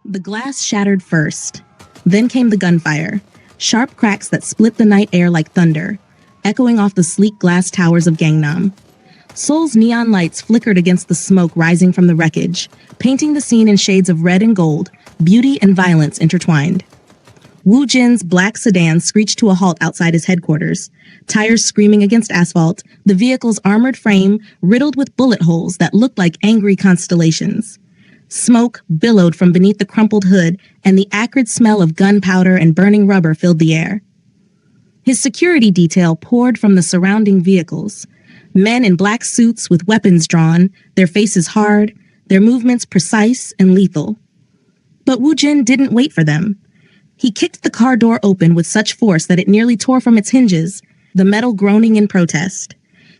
The glass shattered first. Then came the gunfire, sharp cracks that split the night air like thunder, echoing off the sleek glass towers of Gangnam. Seoul's neon lights flickered against the smoke rising from the wreckage, painting the scene in shades of red and gold, beauty and violence intertwined. Woo Jin's black sedan screeched to a halt outside his headquarters, tires screaming against asphalt, the vehicle's armored frame riddled with bullet holes that looked like angry constellations. Smoke billowed from beneath the crumpled hood, and the acrid smell of gunpowder and burning rubber filled the air. His security detail poured from the surrounding vehicles. Men in black suits with weapons drawn, their faces hard, their movements precise and lethal. But Woo Jin didn't wait for them. He kicked the car door open with such force that it nearly tore from its hinges, the metal groaning in protest.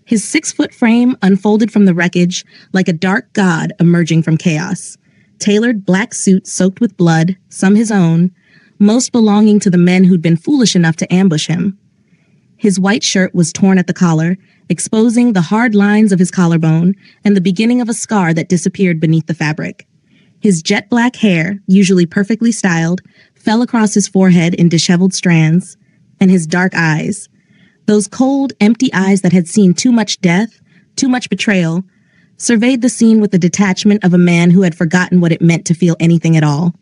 His 6-foot frame unfolded from the wreckage like a dark god emerging from chaos. Tailored black suit soaked with blood, some his own, most belonging to the men who'd been foolish enough to ambush him. His white shirt was torn at the collar, exposing the hard lines of his collarbone and the beginning of a scar that disappeared beneath the fabric. His jet black hair, usually perfectly styled, fell across his forehead in disheveled strands, and his dark eyes, those cold, empty eyes that had seen too much death, too much betrayal, surveyed the scene with the detachment of a man who had forgotten what it meant to feel anything at all.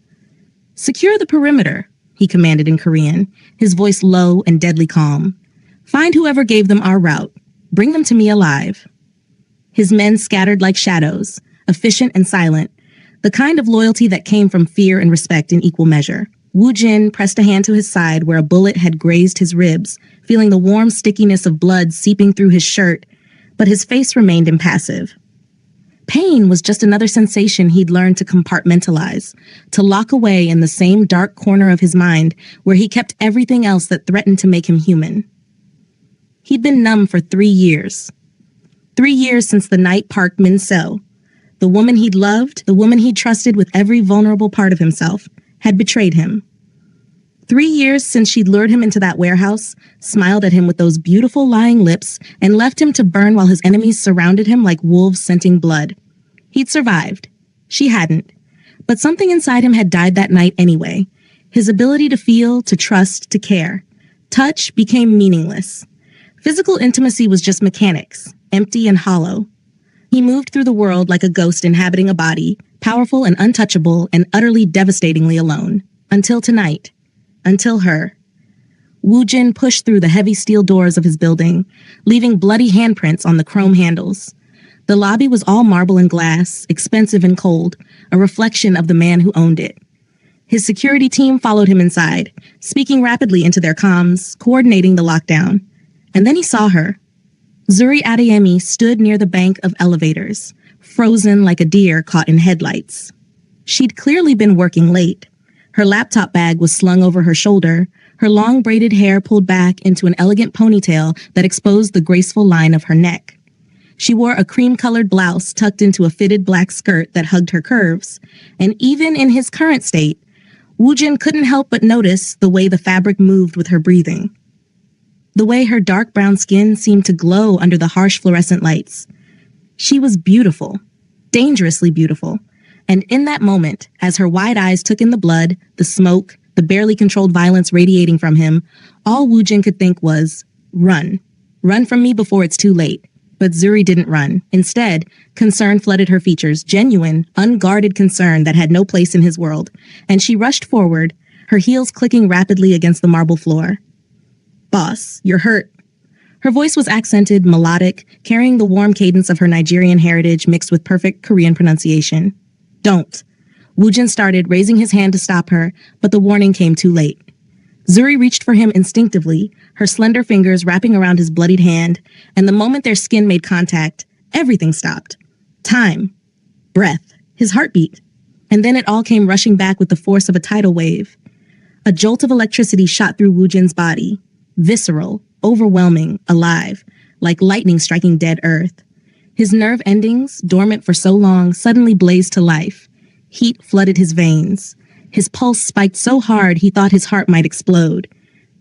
"Secure the perimeter," he commanded in Korean, his voice low and deadly calm. "Find whoever gave them our route. Bring them to me alive." His men scattered like shadows, efficient and silent, the kind of loyalty that came from fear and respect in equal measure. Woo Jin pressed a hand to his side where a bullet had grazed his ribs, feeling the warm stickiness of blood seeping through his shirt, but his face remained impassive. Pain was just another sensation he'd learned to compartmentalize, to lock away in the same dark corner of his mind where he kept everything else that threatened to make him human. He'd been numb for 3 years. 3 years since the night Park Min-seo, the woman he'd loved, the woman he'd trusted with every vulnerable part of himself, had betrayed him. 3 years since she'd lured him into that warehouse, smiled at him with those beautiful lying lips, and left him to burn while his enemies surrounded him like wolves scenting blood. He'd survived. She hadn't. But something inside him had died that night anyway. His ability to feel, to trust, to care. Touch became meaningless. Physical intimacy was just mechanics, empty and hollow. He moved through the world like a ghost inhabiting a body, powerful and untouchable and utterly devastatingly alone. Until tonight. Until her. Woo Jin pushed through the heavy steel doors of his building, leaving bloody handprints on the chrome handles. The lobby was all marble and glass, expensive and cold, a reflection of the man who owned it. His security team followed him inside, speaking rapidly into their comms, coordinating the lockdown. And then he saw her. Zuri Adeyemi stood near the bank of elevators, frozen like a deer caught in headlights. She'd clearly been working late. Her laptop bag was slung over her shoulder, her long braided hair pulled back into an elegant ponytail that exposed the graceful line of her neck. She wore a cream-colored blouse tucked into a fitted black skirt that hugged her curves, and even in his current state, Woo Jin couldn't help but notice the way the fabric moved with her breathing. The way her dark brown skin seemed to glow under the harsh fluorescent lights. She was beautiful, dangerously beautiful. And in that moment, as her wide eyes took in the blood, the smoke, the barely controlled violence radiating from him, all Woo Jin could think was, run. Run from me before it's too late. But Zuri didn't run. Instead, concern flooded her features, genuine, unguarded concern that had no place in his world. And she rushed forward, her heels clicking rapidly against the marble floor. "Boss, you're hurt." Her voice was accented, melodic, carrying the warm cadence of her Nigerian heritage mixed with perfect Korean pronunciation. "Don't." Woo Jin started, raising his hand to stop her, but the warning came too late. Zuri reached for him instinctively, her slender fingers wrapping around his bloodied hand, and the moment their skin made contact, everything stopped. Time. Breath. His heartbeat. And then it all came rushing back with the force of a tidal wave. A jolt of electricity shot through Woo Jin's body. Visceral, overwhelming, alive, like lightning striking dead earth. His nerve endings, dormant for so long, suddenly blazed to life. Heat flooded his veins. His pulse spiked so hard he thought his heart might explode.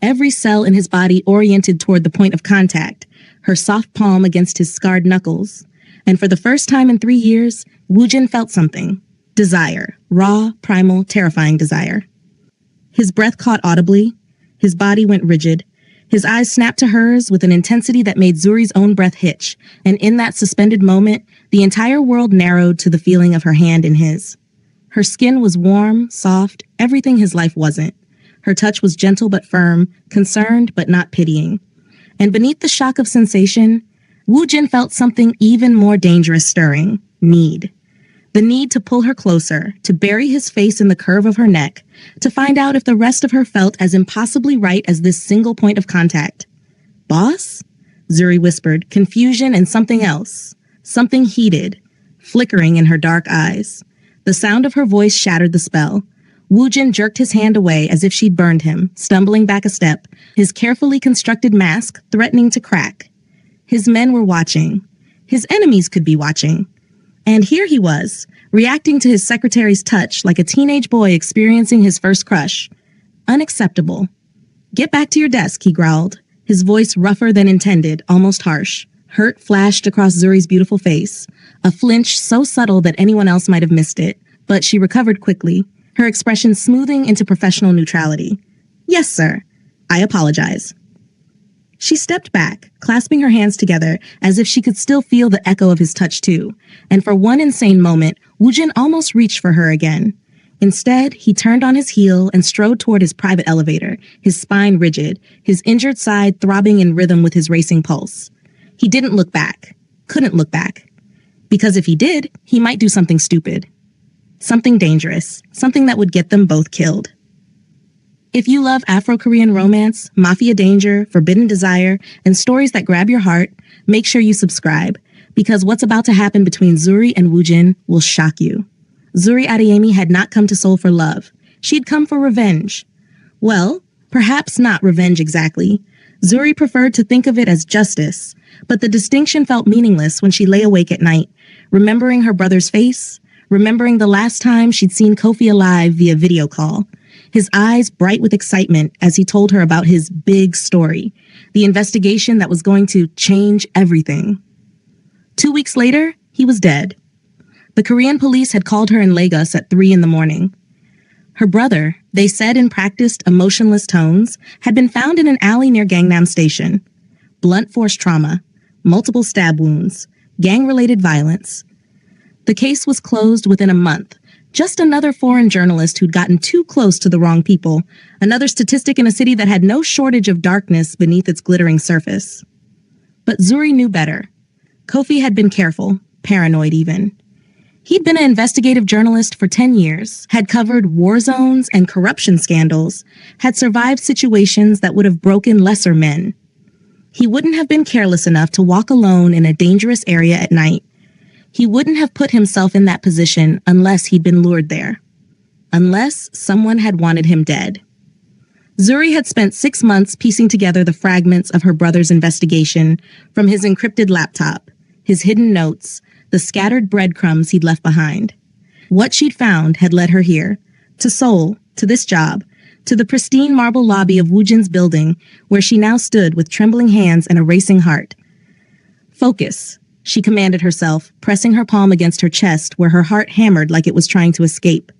Every cell in his body oriented toward the point of contact, her soft palm against his scarred knuckles. And for the first time in 3 years, Woo Jin felt something. Desire. Raw, primal, terrifying desire. His breath caught audibly. His body went rigid. His eyes snapped to hers with an intensity that made Zuri's own breath hitch, and in that suspended moment, the entire world narrowed to the feeling of her hand in his. Her skin was warm, soft, everything his life wasn't. Her touch was gentle but firm, concerned but not pitying. And beneath the shock of sensation, Woo Jin felt something even more dangerous stirring: need. The need to pull her closer, to bury his face in the curve of her neck, to find out if the rest of her felt as impossibly right as this single point of contact. Boss? Zuri whispered, confusion and something else. Something heated, flickering in her dark eyes. The sound of her voice shattered the spell. Woo Jin jerked his hand away as if she'd burned him, stumbling back a step, his carefully constructed mask threatening to crack. His men were watching. His enemies could be watching. And here he was, reacting to his secretary's touch like a teenage boy experiencing his first crush. Unacceptable. Get back to your desk, he growled, his voice rougher than intended, almost harsh. Hurt flashed across Zuri's beautiful face, a flinch so subtle that anyone else might have missed it, but she recovered quickly, her expression smoothing into professional neutrality. Yes, sir. I apologize. She stepped back, clasping her hands together as if she could still feel the echo of his touch too, and for one insane moment, Woo Jin almost reached for her again. Instead, he turned on his heel and strode toward his private elevator, his spine rigid, his injured side throbbing in rhythm with his racing pulse. He didn't look back, couldn't look back. Because if he did, he might do something stupid. Something dangerous, something that would get them both killed. If you love Afro-Korean romance, mafia danger, forbidden desire, and stories that grab your heart, make sure you subscribe, because what's about to happen between Zuri and Woo Jin will shock you. Zuri Adeyemi had not come to Seoul for love. She'd come for revenge. Well, perhaps not revenge exactly. Zuri preferred to think of it as justice, but the distinction felt meaningless when she lay awake at night, remembering her brother's face, remembering the last time she'd seen Kofi alive via video call. His eyes bright with excitement as he told her about his big story, the investigation that was going to change everything. 2 weeks later, he was dead. The Korean police had called her in Lagos at 3 a.m. Her brother, they said in practiced, emotionless tones, had been found in an alley near Gangnam Station. Blunt force trauma, multiple stab wounds, gang-related violence. The case was closed within a month. Just another foreign journalist who'd gotten too close to the wrong people, another statistic in a city that had no shortage of darkness beneath its glittering surface. But Zuri knew better. Kofi had been careful, paranoid even. He'd been an investigative journalist for 10 years, had covered war zones and corruption scandals, had survived situations that would have broken lesser men. He wouldn't have been careless enough to walk alone in a dangerous area at night. He wouldn't have put himself in that position unless he'd been lured there. Unless someone had wanted him dead. Zuri had spent 6 months piecing together the fragments of her brother's investigation from his encrypted laptop, his hidden notes, the scattered breadcrumbs he'd left behind. What she'd found had led her here, to Seoul, to this job, to the pristine marble lobby of Woo Jin's building, where she now stood with trembling hands and a racing heart. Focus, she commanded herself, pressing her palm against her chest where her heart hammered like it was trying to escape.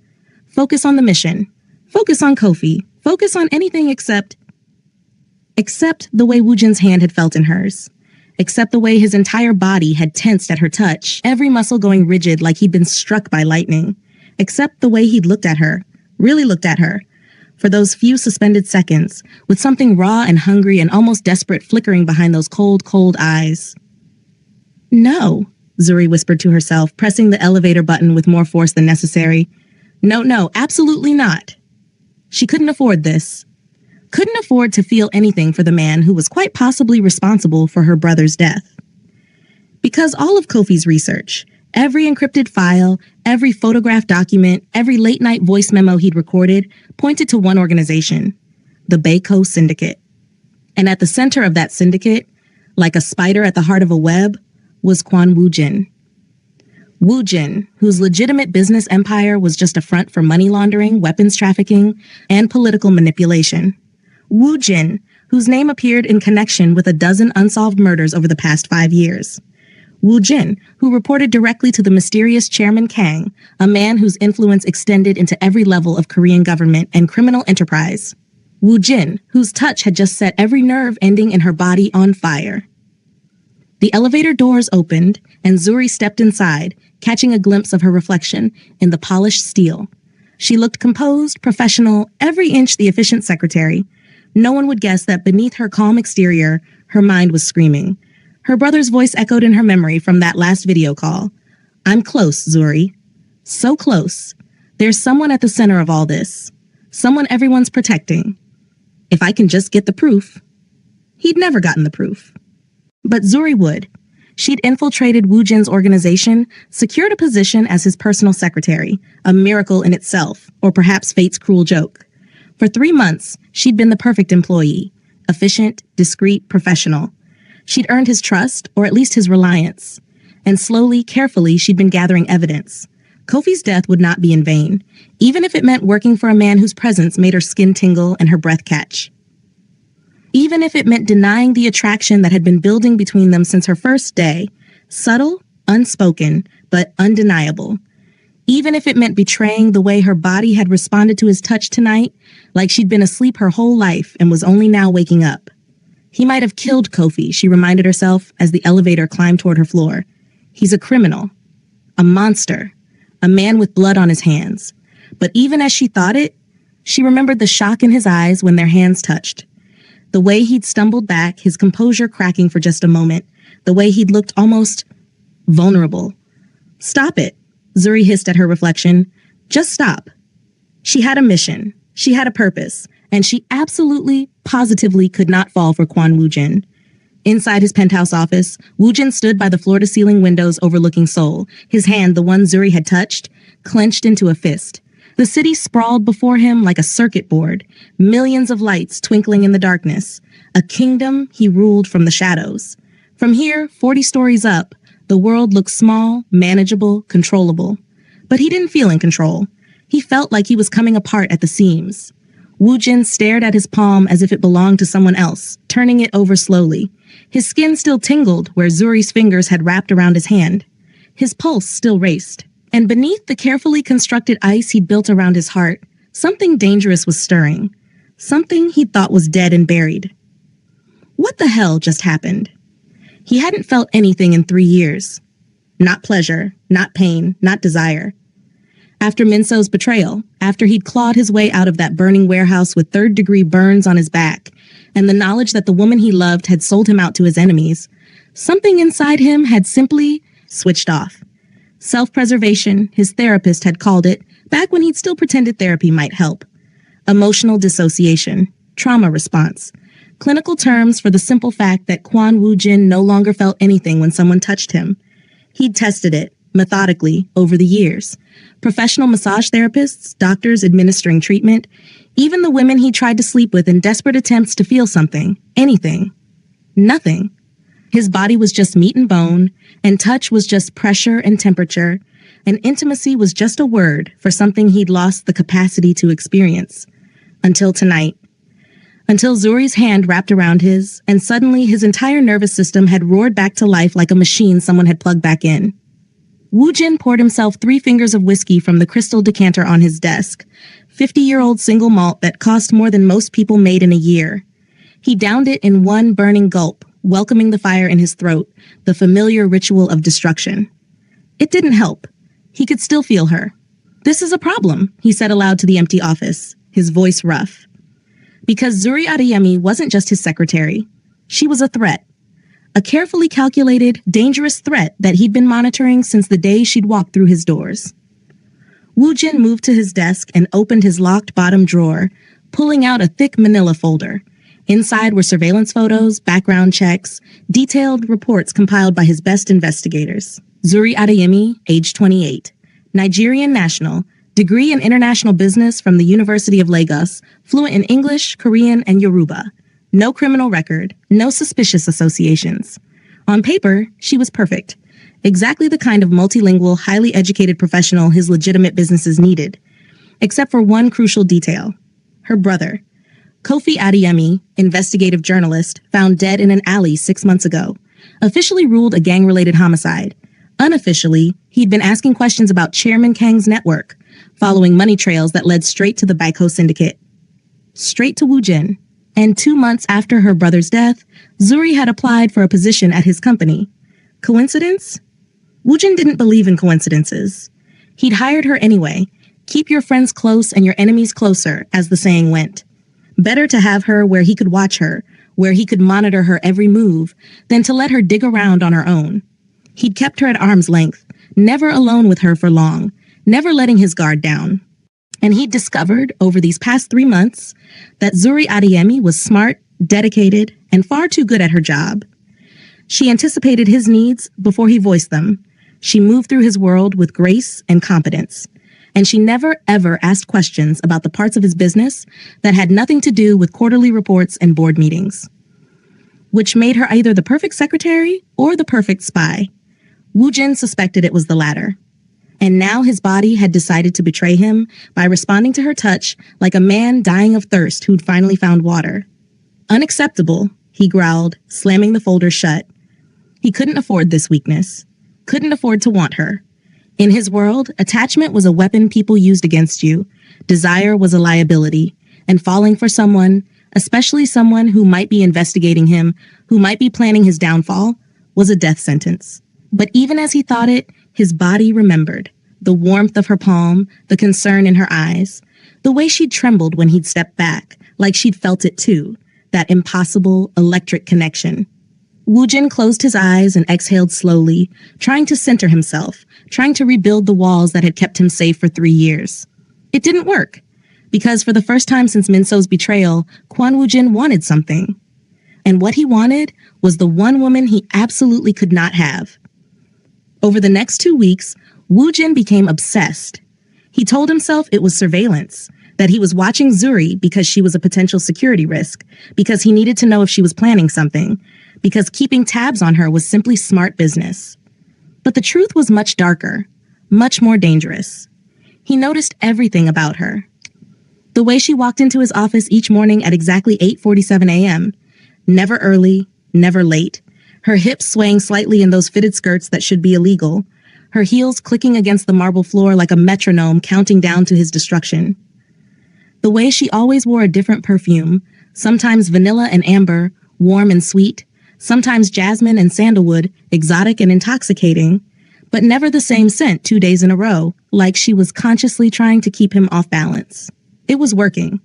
Focus on the mission. Focus on Kofi. Focus on anything except the way Woo Jin's hand had felt in hers. Except the way his entire body had tensed at her touch, every muscle going rigid like he'd been struck by lightning. Except the way he'd looked at her, really looked at her, for those few suspended seconds, with something raw and hungry and almost desperate flickering behind those cold, cold eyes. No, Zuri whispered to herself, pressing the elevator button with more force than necessary. No, absolutely not. She couldn't afford this. Couldn't afford to feel anything for the man who was quite possibly responsible for her brother's death. Because all of Kofi's research, every encrypted file, every photographed document, every late-night voice memo he'd recorded pointed to one organization, the Baeko Syndicate. And at the center of that syndicate, like a spider at the heart of a web, was Kwon Woo Jin. Woo Jin, whose legitimate business empire was just a front for money laundering, weapons trafficking, and political manipulation. Woo Jin, whose name appeared in connection with a dozen unsolved murders over the past 5 years. Woo Jin, who reported directly to the mysterious Chairman Kang, a man whose influence extended into every level of Korean government and criminal enterprise. Woo Jin, whose touch had just set every nerve ending in her body on fire. The elevator doors opened, and Zuri stepped inside, catching a glimpse of her reflection in the polished steel. She looked composed, professional, every inch the efficient secretary. No one would guess that beneath her calm exterior, her mind was screaming. Her brother's voice echoed in her memory from that last video call. "I'm close, Zuri. So close. There's someone at the center of all this. Someone everyone's protecting. If I can just get the proof." He'd never gotten the proof. But Zuri would. She'd infiltrated Woo Jin's organization, secured a position as his personal secretary, a miracle in itself, or perhaps fate's cruel joke. For 3 months, she'd been the perfect employee, efficient, discreet, professional. She'd earned his trust, or at least his reliance. And slowly, carefully, she'd been gathering evidence. Kofi's death would not be in vain, even if it meant working for a man whose presence made her skin tingle and her breath catch. Even if it meant denying the attraction that had been building between them since her first day, subtle, unspoken, but undeniable. Even if it meant betraying the way her body had responded to his touch tonight, like she'd been asleep her whole life and was only now waking up. He might have killed Kofi, she reminded herself as the elevator climbed toward her floor. He's a criminal, a monster, a man with blood on his hands. But even as she thought it, she remembered the shock in his eyes when their hands touched. The way he'd stumbled back, his composure cracking for just a moment. The way he'd looked almost vulnerable. "Stop it," Zuri hissed at her reflection. "Just stop." She had a mission. She had a purpose. And she absolutely, positively could not fall for Kwon Woo Jin. Inside his penthouse office, Woo Jin stood by the floor-to-ceiling windows overlooking Seoul, his hand, the one Zuri had touched, clenched into a fist. The city sprawled before him like a circuit board, millions of lights twinkling in the darkness. A kingdom he ruled from the shadows. From here, 40 stories up, the world looked small, manageable, controllable. But he didn't feel in control. He felt like he was coming apart at the seams. Woo Jin stared at his palm as if it belonged to someone else, turning it over slowly. His skin still tingled where Zuri's fingers had wrapped around his hand. His pulse still raced. And beneath the carefully constructed ice he'd built around his heart, something dangerous was stirring. Something he thought was dead and buried. What the hell just happened? He hadn't felt anything in 3 years. Not pleasure, not pain, not desire. After Minso's betrayal, after he'd clawed his way out of that burning warehouse with third-degree burns on his back, and the knowledge that the woman he loved had sold him out to his enemies, something inside him had simply switched off. Self-preservation, his therapist had called it, back when he'd still pretended therapy might help. Emotional dissociation, trauma response. Clinical terms for the simple fact that Kwon Woo Jin no longer felt anything when someone touched him. He'd tested it, methodically, over the years. Professional massage therapists, doctors administering treatment, even the women he tried to sleep with in desperate attempts to feel something, anything. Nothing. His body was just meat and bone, and touch was just pressure and temperature, and intimacy was just a word for something he'd lost the capacity to experience. Until tonight. Until Zuri's hand wrapped around his, and suddenly his entire nervous system had roared back to life like a machine someone had plugged back in. Woo Jin poured himself 3 fingers of whiskey from the crystal decanter on his desk, 50-year-old single malt that cost more than most people made in a year. He downed it in one burning gulp, welcoming the fire in his throat, the familiar ritual of destruction. It didn't help. He could still feel her. "This is a problem," he said aloud to the empty office, his voice rough. Because Zuri Adeyemi wasn't just his secretary. She was a threat. A carefully calculated, dangerous threat that he'd been monitoring since the day she'd walked through his doors. Woo Jin moved to his desk and opened his locked bottom drawer, pulling out a thick manila folder. Inside were surveillance photos, background checks, detailed reports compiled by his best investigators. Zuri Adeyemi, age 28. Nigerian national, degree in international business from the University of Lagos, fluent in English, Korean, and Yoruba. No criminal record, no suspicious associations. On paper, she was perfect. Exactly the kind of multilingual, highly educated professional his legitimate businesses needed. Except for one crucial detail. Her brother. Kofi Adeyemi, investigative journalist, found dead in an alley 6 months ago. officially ruled a gang-related homicide. Unofficially, he'd been asking questions about Chairman Kang's network, following money trails that led straight to the Baiko syndicate. Straight to Woo Jin. And 2 months after her brother's death, Zuri had applied for a position at his company. Coincidence? Woo Jin didn't believe in coincidences. He'd hired her anyway. Keep your friends close and your enemies closer, as the saying went. Better to have her where he could watch her, where he could monitor her every move, than to let her dig around on her own. He'd kept her at arm's length, never alone with her for long, never letting his guard down. And he'd discovered, over these past 3 months, that Zuri Adeyemi was smart, dedicated, and far too good at her job. She anticipated his needs before he voiced them. She moved through his world with grace and competence. And she never, ever asked questions about the parts of his business that had nothing to do with quarterly reports and board meetings. Which made her either the perfect secretary or the perfect spy. Woo Jin suspected it was the latter. And now his body had decided to betray him by responding to her touch like a man dying of thirst who'd finally found water. Unacceptable, he growled, slamming the folder shut. He couldn't afford this weakness. Couldn't afford to want her. In his world, attachment was a weapon people used against you. Desire was a liability. And falling for someone, especially someone who might be investigating him, who might be planning his downfall, was a death sentence. But even as he thought it, his body remembered. The warmth of her palm, the concern in her eyes, the way she'd trembled when he'd stepped back, like she'd felt it too, that impossible electric connection. Woo Jin closed his eyes and exhaled slowly, trying to center himself, trying to rebuild the walls that had kept him safe for 3 years. It didn't work, because for the first time since Minso's betrayal, Kwon Woo Jin wanted something. And what he wanted was the one woman he absolutely could not have. Over the next 2 weeks, Woo Jin became obsessed. He told himself it was surveillance, that he was watching Zuri because she was a potential security risk, because he needed to know if she was planning something, because keeping tabs on her was simply smart business. But the truth was much darker, much more dangerous. He noticed everything about her. The way she walked into his office each morning at exactly 8:47 a.m., never early, never late, her hips swaying slightly in those fitted skirts that should be illegal, her heels clicking against the marble floor like a metronome counting down to his destruction. The way she always wore a different perfume, sometimes vanilla and amber, warm and sweet, sometimes jasmine and sandalwood, exotic and intoxicating, but never the same scent 2 days in a row, like she was consciously trying to keep him off balance. It was working.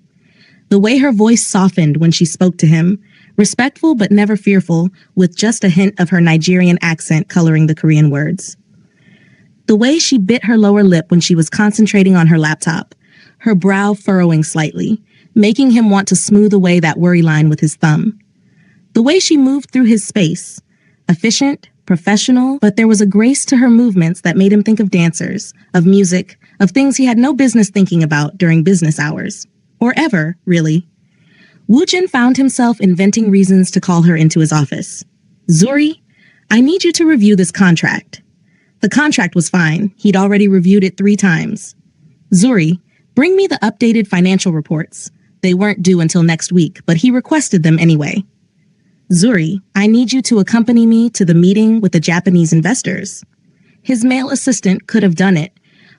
The way her voice softened when she spoke to him, respectful but never fearful, with just a hint of her Nigerian accent coloring the Korean words. The way she bit her lower lip when she was concentrating on her laptop, her brow furrowing slightly, making him want to smooth away that worry line with his thumb. The way she moved through his space, efficient, professional, but there was a grace to her movements that made him think of dancers, of music, of things he had no business thinking about during business hours. Or ever, really. Woo Jin found himself inventing reasons to call her into his office. Zuri, I need you to review this contract. The contract was fine. He'd already reviewed it 3 times. Zuri, bring me the updated financial reports. They weren't due until next week, but he requested them anyway. Zuri, I need you to accompany me to the meeting with the Japanese investors. His male assistant could have done it,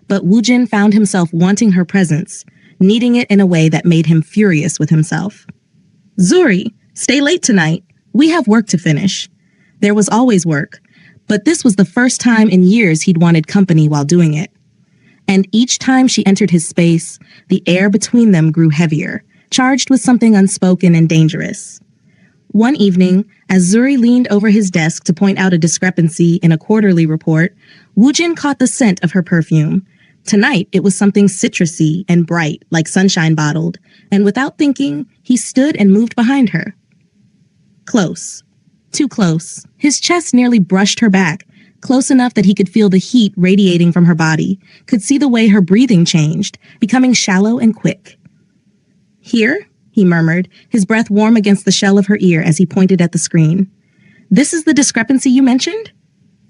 but Woo Jin found himself wanting her presence, needing it in a way that made him furious with himself. Zuri, stay late tonight. We have work to finish. There was always work, but this was the first time in years he'd wanted company while doing it. And each time she entered his space, the air between them grew heavier, charged with something unspoken and dangerous. One evening, as Zuri leaned over his desk to point out a discrepancy in a quarterly report, Woo Jin caught the scent of her perfume. Tonight, it was something citrusy and bright, like sunshine bottled, and without thinking, he stood and moved behind her. Close. Too close. His chest nearly brushed her back, close enough that he could feel the heat radiating from her body, could see the way her breathing changed, becoming shallow and quick. Here? He murmured, his breath warm against the shell of her ear as he pointed at the screen. This is the discrepancy you mentioned?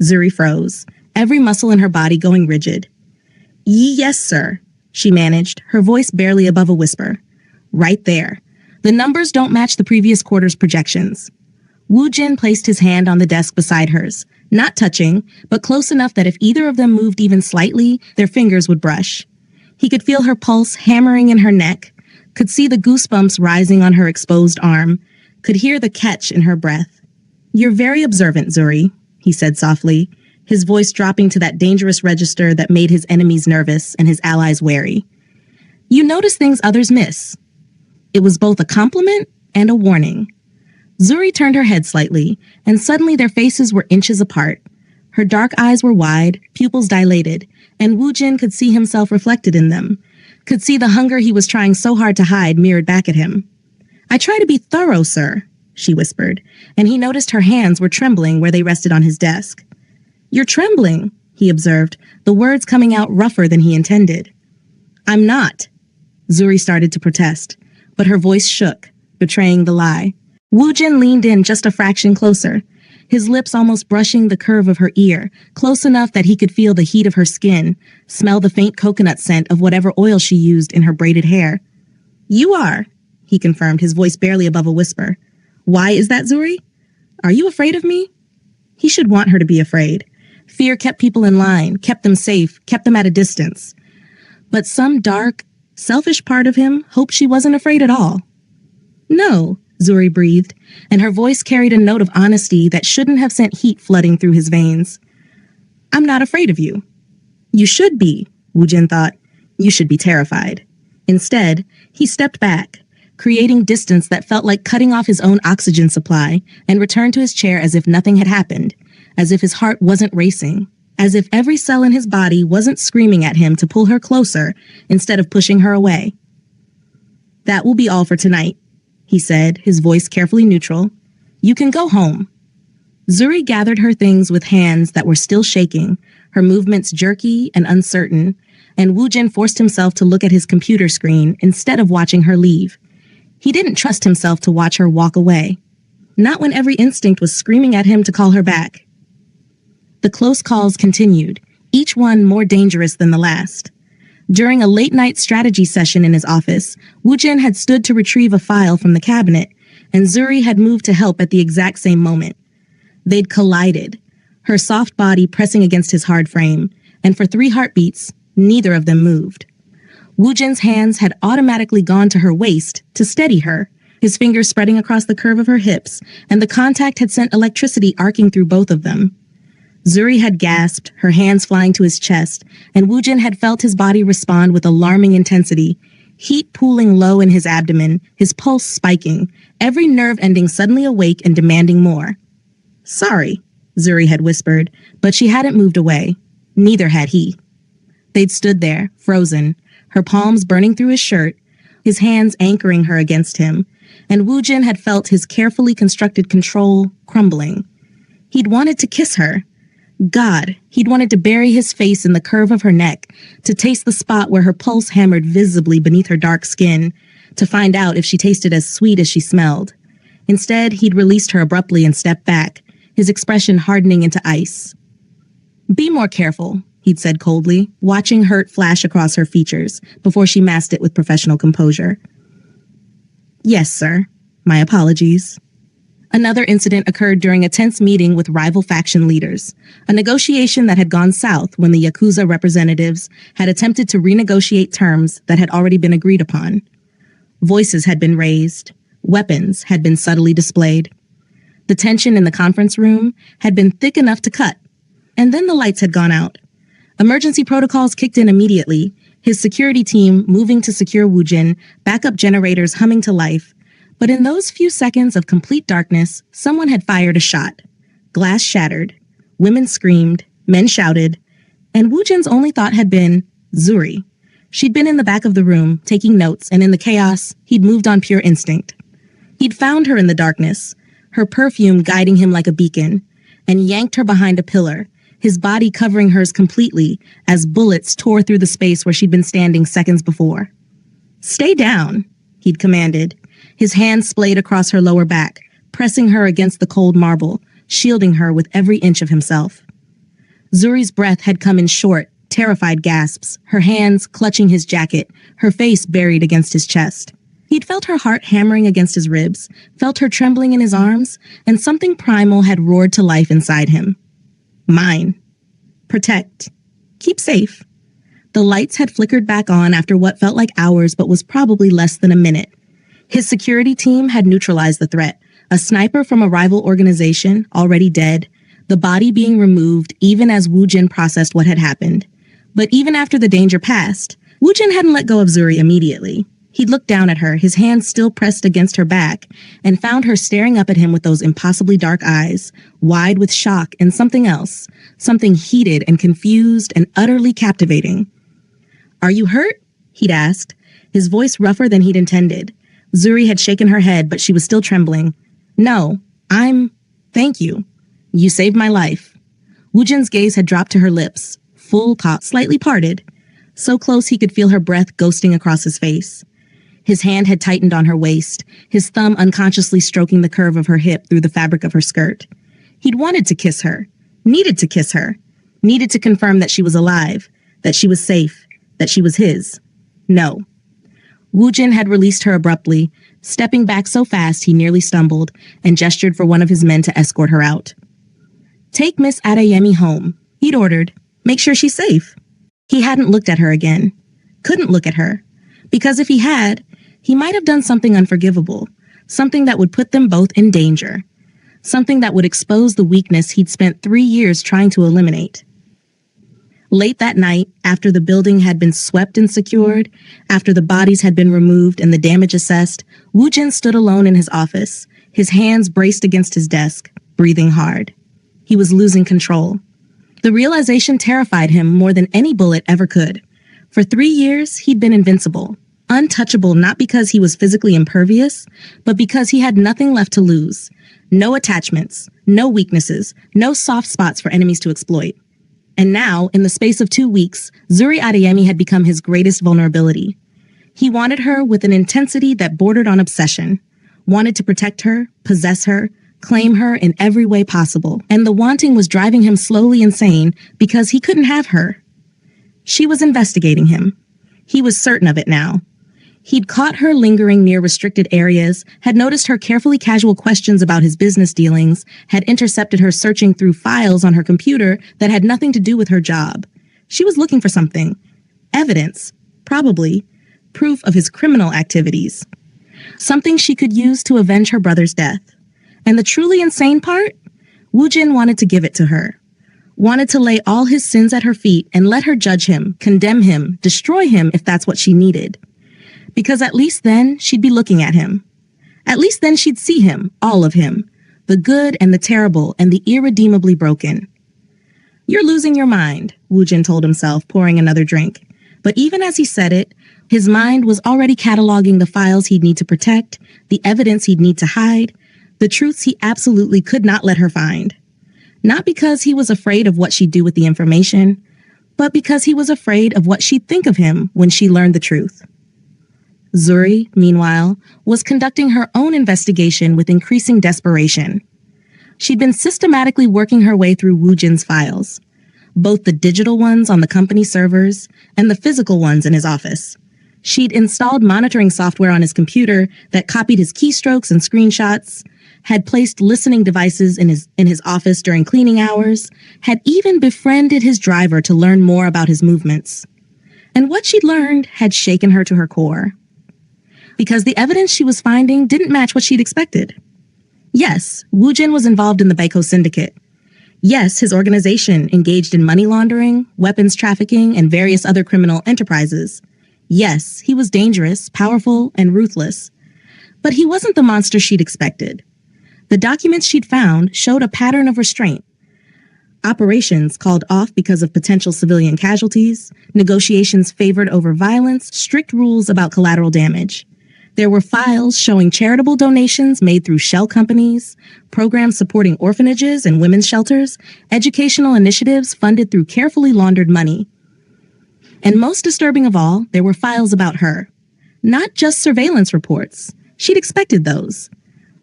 Zuri froze, every muscle in her body going rigid. Yes, sir, she managed, her voice barely above a whisper. Right there. The numbers don't match the previous quarter's projections. Wu Jin placed his hand on the desk beside hers, not touching, but close enough that if either of them moved even slightly, their fingers would brush. He could feel her pulse hammering in her neck, could see the goosebumps rising on her exposed arm, could hear the catch in her breath. "You're very observant, Zuri," he said softly, his voice dropping to that dangerous register that made his enemies nervous and his allies wary. "You notice things others miss." It was both a compliment and a warning. Zuri turned her head slightly, and suddenly their faces were inches apart. Her dark eyes were wide, pupils dilated, and Wu Jin could see himself reflected in them, could see the hunger he was trying so hard to hide mirrored back at him. "I try to be thorough, sir," she whispered, and he noticed her hands were trembling where they rested on his desk. "You're trembling," he observed, the words coming out rougher than he intended. "I'm not." Zuri started to protest, but her voice shook, betraying the lie. Wu Jin leaned in just a fraction closer, his lips almost brushing the curve of her ear, close enough that he could feel the heat of her skin, smell the faint coconut scent of whatever oil she used in her braided hair. "You are," he confirmed, his voice barely above a whisper. "Why is that, Zuri? Are you afraid of me?" He should want her to be afraid. Fear kept people in line, kept them safe, kept them at a distance. But some dark, selfish part of him hoped she wasn't afraid at all. "No," Zuri breathed, and her voice carried a note of honesty that shouldn't have sent heat flooding through his veins. "I'm not afraid of you." "You should be," Wu Jin thought. "You should be terrified." Instead, he stepped back, creating distance that felt like cutting off his own oxygen supply, and returned to his chair as if nothing had happened, as if his heart wasn't racing, as if every cell in his body wasn't screaming at him to pull her closer instead of pushing her away. "That will be all for tonight," he said, his voice carefully neutral. "You can go home." Zuri gathered her things with hands that were still shaking, her movements jerky and uncertain, and Wu Jin forced himself to look at his computer screen instead of watching her leave. He didn't trust himself to watch her walk away, not when every instinct was screaming at him to call her back. The close calls continued, each one more dangerous than the last. During a late-night strategy session in his office, Wu Jin had stood to retrieve a file from the cabinet, and Zuri had moved to help at the exact same moment. They'd collided, her soft body pressing against his hard frame, and for 3 heartbeats, neither of them moved. Wu Jin's hands had automatically gone to her waist to steady her, his fingers spreading across the curve of her hips, and the contact had sent electricity arcing through both of them. Zuri had gasped, her hands flying to his chest, and Wu Jin had felt his body respond with alarming intensity, heat pooling low in his abdomen, his pulse spiking, every nerve ending suddenly awake and demanding more. "Sorry," Zuri had whispered, but she hadn't moved away. Neither had he. They'd stood there, frozen, her palms burning through his shirt, his hands anchoring her against him, and Wu Jin had felt his carefully constructed control crumbling. He'd wanted to kiss her. God, he'd wanted to bury his face in the curve of her neck, to taste the spot where her pulse hammered visibly beneath her dark skin, to find out if she tasted as sweet as she smelled. Instead, he'd released her abruptly and stepped back, his expression hardening into ice. "Be more careful," he'd said coldly, watching hurt flash across her features before she masked it with professional composure. "Yes, sir. My apologies." Another incident occurred during a tense meeting with rival faction leaders, a negotiation that had gone south when the Yakuza representatives had attempted to renegotiate terms that had already been agreed upon. Voices had been raised, weapons had been subtly displayed. The tension in the conference room had been thick enough to cut, and then the lights had gone out. Emergency protocols kicked in immediately, his security team moving to secure Wu Jin, backup generators humming to life. But in those few seconds of complete darkness, someone had fired a shot. Glass shattered. Women screamed. Men shouted. And Wu Jin's only thought had been, Zuri. She'd been in the back of the room, taking notes, and in the chaos, he'd moved on pure instinct. He'd found her in the darkness, her perfume guiding him like a beacon, and yanked her behind a pillar, his body covering hers completely as bullets tore through the space where she'd been standing seconds before. "Stay down," he'd commanded, his hand splayed across her lower back, pressing her against the cold marble, shielding her with every inch of himself. Zuri's breath had come in short, terrified gasps, her hands clutching his jacket, her face buried against his chest. He'd felt her heart hammering against his ribs, felt her trembling in his arms, and something primal had roared to life inside him. Mine. Protect. Keep safe. The lights had flickered back on after what felt like hours but was probably less than a minute. His security team had neutralized the threat. A sniper from a rival organization, already dead, the body being removed even as Woo Jin processed what had happened. But even after the danger passed, Woo Jin hadn't let go of Zuri immediately. He'd looked down at her, his hands still pressed against her back, and found her staring up at him with those impossibly dark eyes, wide with shock and something else, something heated and confused and utterly captivating. "Are you hurt?" he'd asked, his voice rougher than he'd intended. Zuri had shaken her head, but she was still trembling. "No, thank you. You saved my life." Woo Jin's gaze had dropped to her lips, full top, slightly parted, so close he could feel her breath ghosting across his face. His hand had tightened on her waist, his thumb unconsciously stroking the curve of her hip through the fabric of her skirt. He'd wanted to kiss her, needed to kiss her, needed to confirm that she was alive, that she was safe, that she was his. No. Woo Jin had released her abruptly, stepping back so fast he nearly stumbled, and gestured for one of his men to escort her out. "Take Miss Adeyemi home," he'd ordered. "Make sure she's safe." He hadn't looked at her again. Couldn't look at her. Because if he had, he might have done something unforgivable, something that would put them both in danger, something that would expose the weakness he'd spent 3 years trying to eliminate. Late that night, after the building had been swept and secured, after the bodies had been removed and the damage assessed, Woo Jin stood alone in his office, his hands braced against his desk, breathing hard. He was losing control. The realization terrified him more than any bullet ever could. For 3 years, he'd been invincible, untouchable not because he was physically impervious, but because he had nothing left to lose. No attachments, no weaknesses, no soft spots for enemies to exploit. And now, in the space of 2 weeks, Zuri Adeyemi had become his greatest vulnerability. He wanted her with an intensity that bordered on obsession, wanted to protect her, possess her, claim her in every way possible. And the wanting was driving him slowly insane because he couldn't have her. She was investigating him. He was certain of it now. He'd caught her lingering near restricted areas, had noticed her carefully casual questions about his business dealings, had intercepted her searching through files on her computer that had nothing to do with her job. She was looking for something. Evidence, probably, proof of his criminal activities. Something she could use to avenge her brother's death. And the truly insane part? Woo Jin wanted to give it to her. Wanted to lay all his sins at her feet and let her judge him, condemn him, destroy him if that's what she needed. Because at least then she'd be looking at him. At least then she'd see him, all of him, the good and the terrible and the irredeemably broken. "You're losing your mind," Woo Jin told himself, pouring another drink. But even as he said it, his mind was already cataloging the files he'd need to protect, the evidence he'd need to hide, the truths he absolutely could not let her find. Not because he was afraid of what she'd do with the information, but because he was afraid of what she'd think of him when she learned the truth. Zuri, meanwhile, was conducting her own investigation with increasing desperation. She'd been systematically working her way through Woo Jin's files, both the digital ones on the company servers and the physical ones in his office. She'd installed monitoring software on his computer that copied his keystrokes and screenshots, had placed listening devices in his office during cleaning hours, had even befriended his driver to learn more about his movements. And what she'd learned had shaken her to her core. Because the evidence she was finding didn't match what she'd expected. Yes, Woo Jin was involved in the Baeko syndicate. Yes, his organization engaged in money laundering, weapons trafficking, and various other criminal enterprises. Yes, he was dangerous, powerful, and ruthless. But he wasn't the monster she'd expected. The documents she'd found showed a pattern of restraint. Operations called off because of potential civilian casualties, negotiations favored over violence, strict rules about collateral damage. There were files showing charitable donations made through shell companies, programs supporting orphanages and women's shelters, educational initiatives funded through carefully laundered money. And most disturbing of all, there were files about her. Not just surveillance reports. She'd expected those.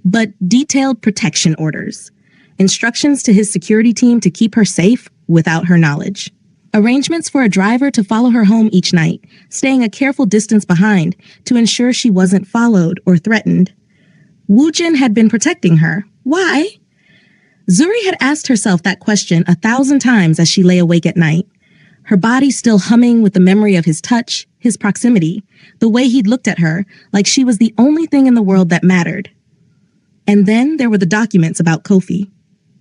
But detailed protection orders. Instructions to his security team to keep her safe without her knowledge. Arrangements for a driver to follow her home each night, staying a careful distance behind to ensure she wasn't followed or threatened. Woojin had been protecting her. Why? Zuri had asked herself that question 1,000 times as she lay awake at night, her body still humming with the memory of his touch, his proximity, the way he'd looked at her like she was the only thing in the world that mattered. And then there were the documents about Kofi.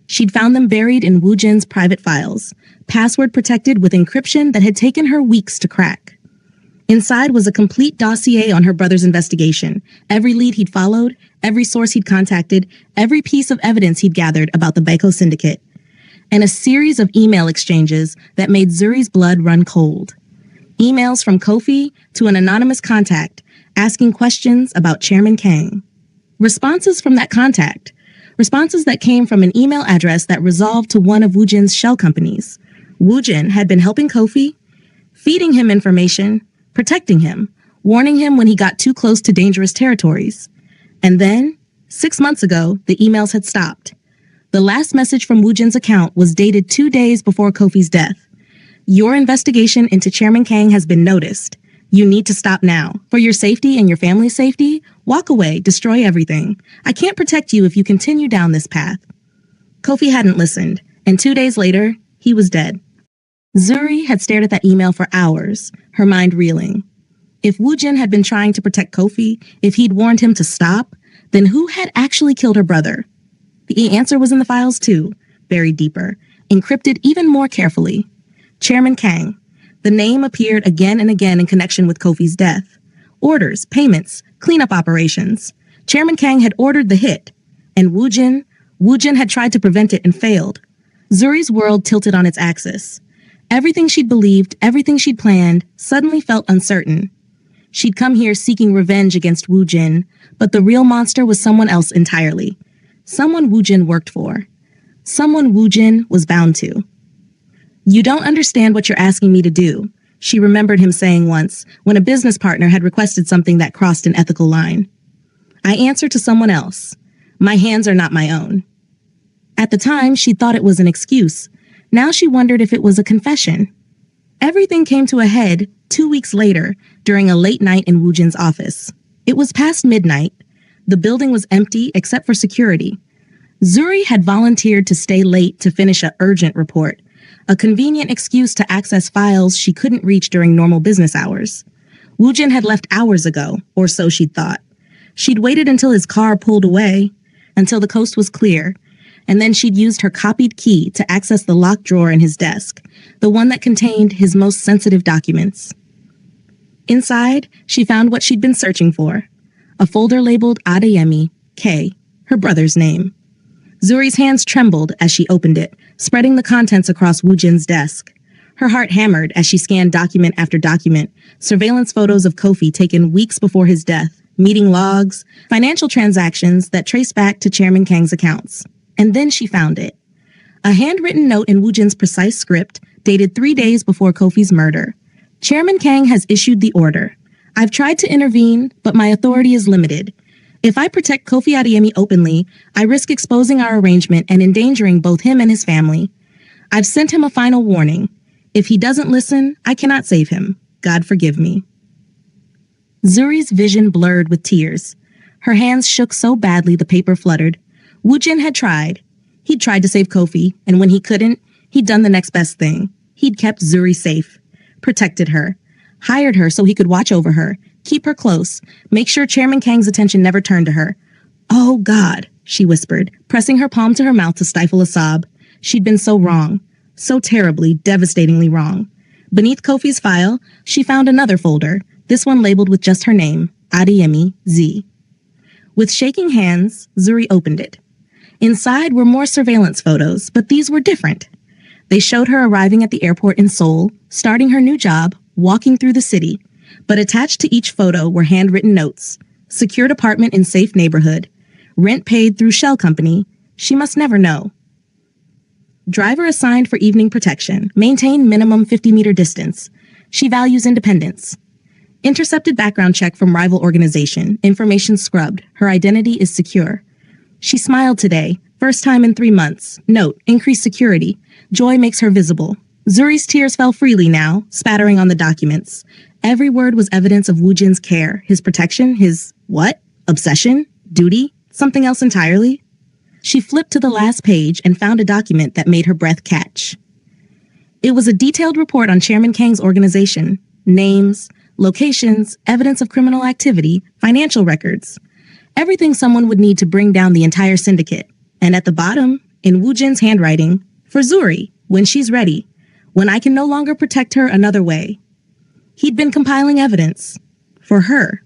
She'd found them buried in Woojin's private files, password protected with encryption that had taken her weeks to crack. Inside was a complete dossier on her brother's investigation, every lead he'd followed, every source he'd contacted, every piece of evidence he'd gathered about the Baiko syndicate, and a series of email exchanges that made Zuri's blood run cold. Emails from Kofi to an anonymous contact asking questions about Chairman Kang. Responses from that contact. Responses that came from an email address that resolved to one of Woojin's shell companies. Woojin had been helping Kofi, feeding him information, protecting him, warning him when he got too close to dangerous territories. And then, 6 months ago, the emails had stopped. The last message from Woojin's account was dated 2 days before Kofi's death. Your investigation into Chairman Kang has been noticed. You need to stop now. For your safety and your family's safety, walk away, destroy everything. I can't protect you if you continue down this path. Kofi hadn't listened, and 2 days later, he was dead. Zuri had stared at that email for hours, her mind reeling. If Woojin had been trying to protect Kofi, if he'd warned him to stop, then who had actually killed her brother? The answer was in the files too, buried deeper, encrypted even more carefully. Chairman Kang. The name appeared again and again in connection with Kofi's death. Orders, payments, cleanup operations. Chairman Kang had ordered the hit, and Woojin had tried to prevent it and failed. Zuri's world tilted on its axis. Everything she'd believed, everything she'd planned, suddenly felt uncertain. She'd come here seeking revenge against Woojin, but the real monster was someone else entirely. Someone Woojin worked for. Someone Woojin was bound to. You don't understand what you're asking me to do, she remembered him saying once when a business partner had requested something that crossed an ethical line. I answer to someone else. My hands are not my own. At the time, she thought it was an excuse. Now she wondered if it was a confession. Everything came to a head 2 weeks later during a late night in Woojin's office. It was past midnight. The building was empty except for security. Zuri had volunteered to stay late to finish an urgent report, a convenient excuse to access files she couldn't reach during normal business hours. Woojin had left hours ago, or so she'd thought. She'd waited until his car pulled away, until the coast was clear, and then she'd used her copied key to access the locked drawer in his desk, the one that contained his most sensitive documents. Inside, she found what she'd been searching for, a folder labeled Adeyemi, K, her brother's name. Zuri's hands trembled as she opened it, spreading the contents across Woojin's desk. Her heart hammered as she scanned document after document, surveillance photos of Kofi taken weeks before his death, meeting logs, financial transactions that trace back to Chairman Kang's accounts. And then she found it. A handwritten note in Woojin's precise script, dated 3 days before Kofi's murder. Chairman Kang has issued the order. I've tried to intervene, but my authority is limited. If I protect Kofi Adeyemi openly, I risk exposing our arrangement and endangering both him and his family. I've sent him a final warning. If he doesn't listen, I cannot save him. God forgive me. Zuri's vision blurred with tears. Her hands shook so badly the paper fluttered. Woojin had tried. He'd tried to save Kofi, and when he couldn't, he'd done the next best thing. He'd kept Zuri safe, protected her, hired her so he could watch over her, keep her close, make sure Chairman Kang's attention never turned to her. Oh, God, she whispered, pressing her palm to her mouth to stifle a sob. She'd been so wrong, so terribly, devastatingly wrong. Beneath Kofi's file, she found another folder, this one labeled with just her name, Adeyemi Z. With shaking hands, Zuri opened it. Inside were more surveillance photos, but these were different. They showed her arriving at the airport in Seoul, starting her new job, walking through the city. But attached to each photo were handwritten notes. Secured apartment in safe neighborhood. Rent paid through shell company. She must never know. Driver assigned for evening protection. Maintain minimum 50-meter distance. She values independence. Intercepted background check from rival organization. Information scrubbed. Her identity is secure. She smiled today. First time in 3 months. Note, increased security. Joy makes her visible. Zuri's tears fell freely now, spattering on the documents. Every word was evidence of Woojin's care, his protection, his what? Obsession? Duty? Something else entirely? She flipped to the last page and found a document that made her breath catch. It was a detailed report on Chairman Kang's organization. Names, locations, evidence of criminal activity, financial records. Everything someone would need to bring down the entire syndicate. And at the bottom, in Woojin's handwriting, for Zuri, when she's ready, when I can no longer protect her another way. He'd been compiling evidence. For her.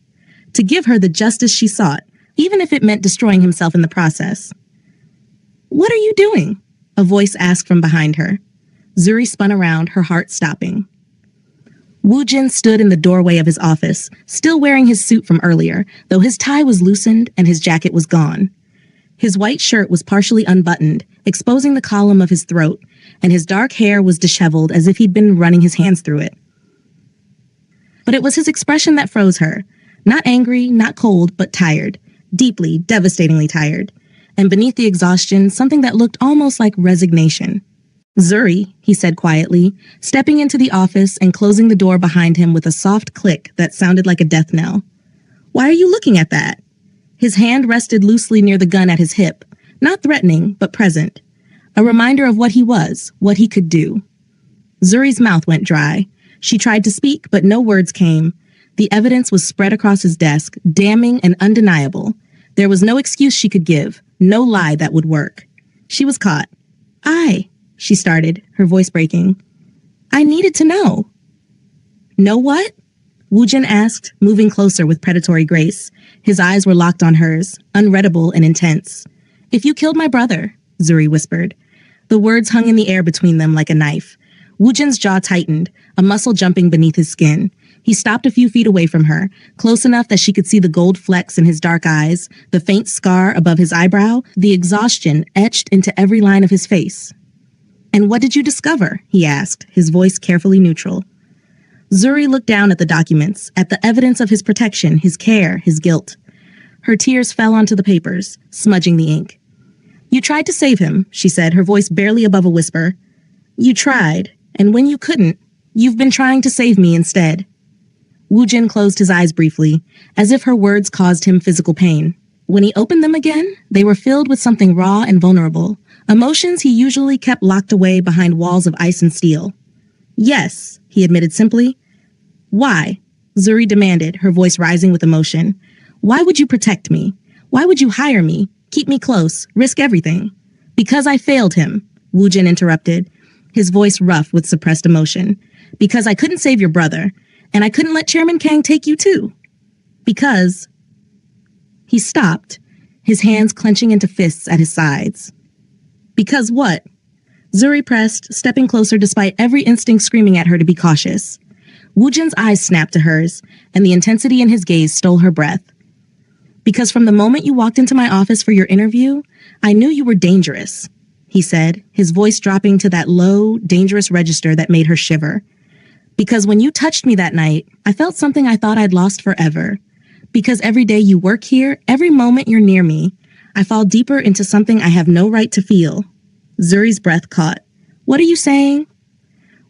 To give her the justice she sought, even if it meant destroying himself in the process. What are you doing? A voice asked from behind her. Zuri spun around, her heart stopping. Woojin stood in the doorway of his office, still wearing his suit from earlier, though his tie was loosened and his jacket was gone. His white shirt was partially unbuttoned, exposing the column of his throat, and his dark hair was disheveled as if he'd been running his hands through it. But it was his expression that froze her. Not angry, not cold, but tired. Deeply, devastatingly tired. And beneath the exhaustion, something that looked almost like resignation. Zuri, he said quietly, stepping into the office and closing the door behind him with a soft click that sounded like a death knell. Why are you looking at that? His hand rested loosely near the gun at his hip, not threatening, but present. A reminder of what he was, what he could do. Zuri's mouth went dry. She tried to speak, but no words came. The evidence was spread across his desk, damning and undeniable. There was no excuse she could give, no lie that would work. She was caught. She started, her voice breaking. I needed to know. Know what? Woojin asked, moving closer with predatory grace. His eyes were locked on hers, unreadable and intense. If you killed my brother, Zuri whispered. The words hung in the air between them like a knife. Woojin's jaw tightened, a muscle jumping beneath his skin. He stopped a few feet away from her, close enough that she could see the gold flecks in his dark eyes, the faint scar above his eyebrow, the exhaustion etched into every line of his face. And what did you discover? He asked, his voice carefully neutral. Zuri looked down at the documents, at the evidence of his protection, his care, his guilt. Her tears fell onto the papers, smudging the ink. You tried to save him, she said, her voice barely above a whisper. You tried, and when you couldn't, you've been trying to save me instead. Woojin closed his eyes briefly, as if her words caused him physical pain. When he opened them again, they were filled with something raw and vulnerable, emotions he usually kept locked away behind walls of ice and steel. Yes, he admitted simply. Why? Zuri demanded, her voice rising with emotion. Why would you protect me? Why would you hire me, keep me close, risk everything? Because I failed him, Woojin interrupted, his voice rough with suppressed emotion. Because I couldn't save your brother, and I couldn't let Chairman Kang take you too. Because... He stopped, his hands clenching into fists at his sides. Because what? Zuri pressed, stepping closer despite every instinct screaming at her to be cautious. Woojin's eyes snapped to hers, and the intensity in his gaze stole her breath. Because from the moment you walked into my office for your interview, I knew you were dangerous, he said, his voice dropping to that low, dangerous register that made her shiver. Because when you touched me that night, I felt something I thought I'd lost forever. Because every day you work here, every moment you're near me, I fall deeper into something I have no right to feel. Zuri's breath caught. What are you saying?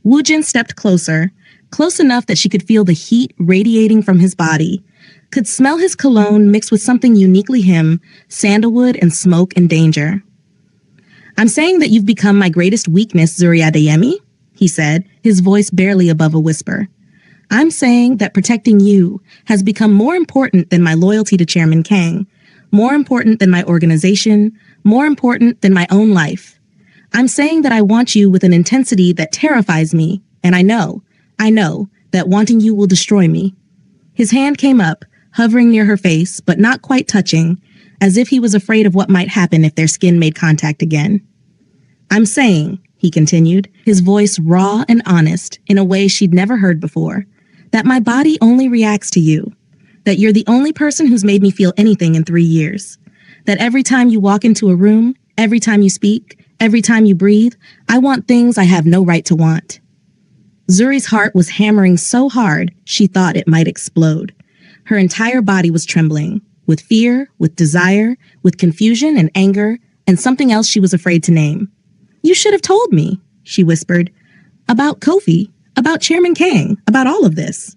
Woojin stepped closer, close enough that she could feel the heat radiating from his body, could smell his cologne mixed with something uniquely him, sandalwood and smoke and danger. I'm saying that you've become my greatest weakness, Zuri Adeyemi, he said, his voice barely above a whisper. I'm saying that protecting you has become more important than my loyalty to Chairman Kang, more important than my organization, more important than my own life. I'm saying that I want you with an intensity that terrifies me, and I know that wanting you will destroy me. His hand came up, hovering near her face, but not quite touching, as if he was afraid of what might happen if their skin made contact again. I'm saying, he continued, his voice raw and honest in a way she'd never heard before, that my body only reacts to you, that you're the only person who's made me feel anything in 3 years, that every time you walk into a room, every time you speak, every time you breathe, I want things I have no right to want. Zuri's heart was hammering so hard she thought it might explode. Her entire body was trembling, with fear, with desire, with confusion and anger, and something else she was afraid to name. You should have told me, she whispered. About Kofi, about Chairman Kang, about all of this.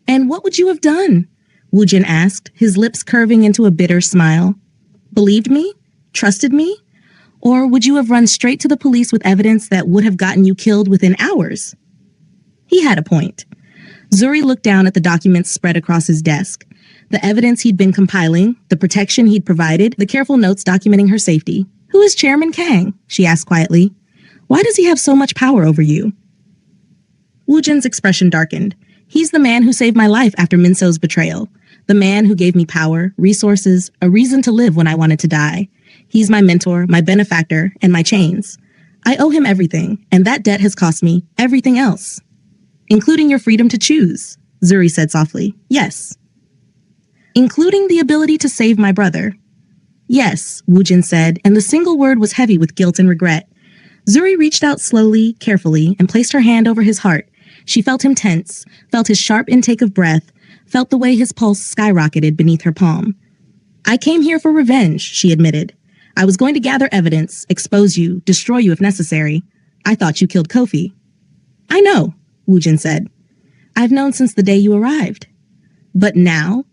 And what would you have done? Woojin asked, his lips curving into a bitter smile. Believed me? Trusted me? Or would you have run straight to the police with evidence that would have gotten you killed within hours? He had a point. Zuri looked down at the documents spread across his desk. The evidence he'd been compiling, the protection he'd provided, the careful notes documenting her safety. Who is Chairman Kang? She asked quietly. Why does he have so much power over you? Woojin's expression darkened. He's the man who saved my life after Minso's betrayal. The man who gave me power, resources, a reason to live when I wanted to die. He's my mentor, my benefactor, and my chains. I owe him everything, and that debt has cost me everything else. Including your freedom to choose, Zuri said softly. Yes. Including the ability to save my brother. Yes, Woojin said, and the single word was heavy with guilt and regret. Zuri reached out slowly, carefully, and placed her hand over his heart. She felt him tense, felt his sharp intake of breath, felt the way his pulse skyrocketed beneath her palm. I came here for revenge, she admitted. I was going to gather evidence, expose you, destroy you if necessary. I thought you killed Kofi. I know, Woojin said. I've known since the day you arrived. But now?